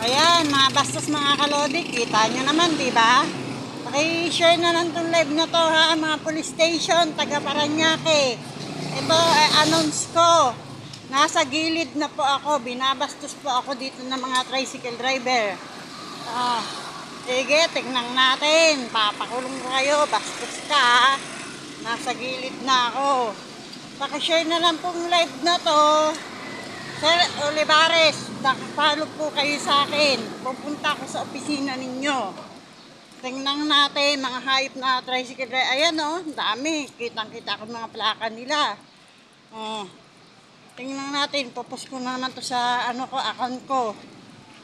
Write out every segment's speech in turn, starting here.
Ayan, mga bastos mga kalodi, kita nyo naman, di ba? Paki-share na lang itong live na to ha, mga police station, taga Paranaque. Ito ay announce ko. Nasa gilid na po ako, binabastos po ako dito ng mga tricycle driver. Sige, tingnan natin. Papakulong ko kayo, bastos ka ha. Nasa gilid na ako. Paki-share na lang pong live na to. Sir Olivares, nakapalo po kayo sa akin. Pupunta ako sa opisina ninyo. Tingnan natin mga hayop na tricycle driver. Ayan o, dami. Kitang-kita ko mga plaka nila. Tingnan natin, popost ko na naman to sa account ko.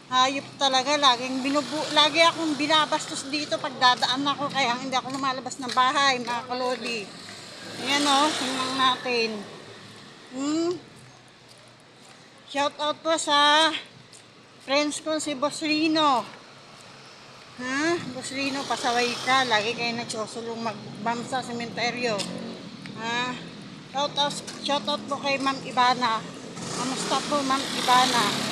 Hayop talaga, lagi akong binabastos dito pag dadaan ako, kaya hindi ako lumalabas ng bahay, mga kalodi. Ayan o, tingnan natin. Shout out po sa friends ko si Boss Rino. Boss Rino, pasaway ka. Lagi kayo nagsusulong magbam sa sementeryo. Shout out po kay Ma'am Ibana. Kamusta po Ma'am Ibana?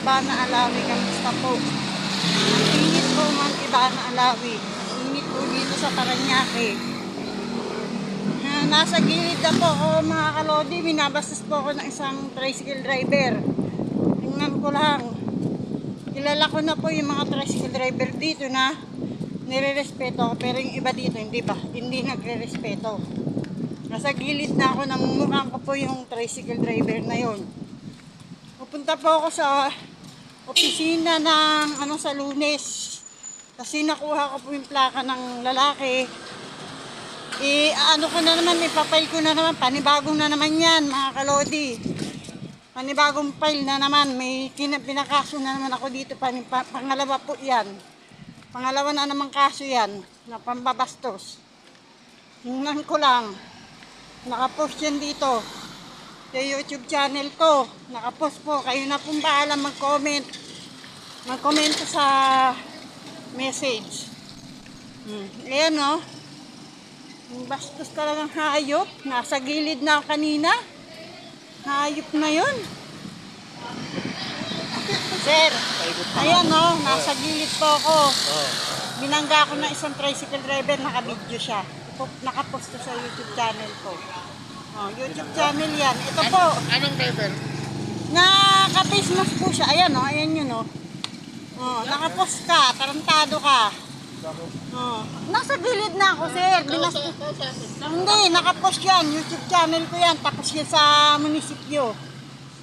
Ibana Alawi, kamusta po? Ang init po Ma'am Ibana Alawi. Init po dito sa Paranaque. Nasa gilid na po ako mga kalodi, binabastos po ako ng isang tricycle driver. Tingnan ko lang. Kilala ko na po yung mga tricycle driver dito na nire-respeto ako, pero yung iba dito hindi nagre-respeto. Nasa gilid na ako, namumukhaan ko po yung tricycle driver na yon. Pupunta po ako sa opisina ng sa Lunes kasi nakuha ko po yung plaka ng lalaki. Ko na naman, ipapile ko na naman, panibagong na naman yan mga kalodi. Panibagong file na naman, may pinakaso na naman ako dito, pangalawa po yan. Pangalawa na naman kaso yan, na pambabastos. Tingnan ko lang, nakapost yan dito, sa YouTube channel ko, nakapost po, kayo na pong bahala mag-comment. Mag-comment sa message. Ayan o. Bastos talagang hayop. Nasa gilid na ako kanina. Hayop na yun. Sir, ayan o, nasa gilid po ako. Binangga ako ng isang tricycle driver, naka-video siya. Nakapost sa YouTube channel ko. YouTube channel yan. Ito po. Anong driver? Naka-face mask po siya. Ayan o, ayan yun o. Nakapost ka, tarantado ka. Nasa gilid na ako, sir. Hindi, nakapost yan. YouTube channel ko yan. Tapos yan sa munisipyo.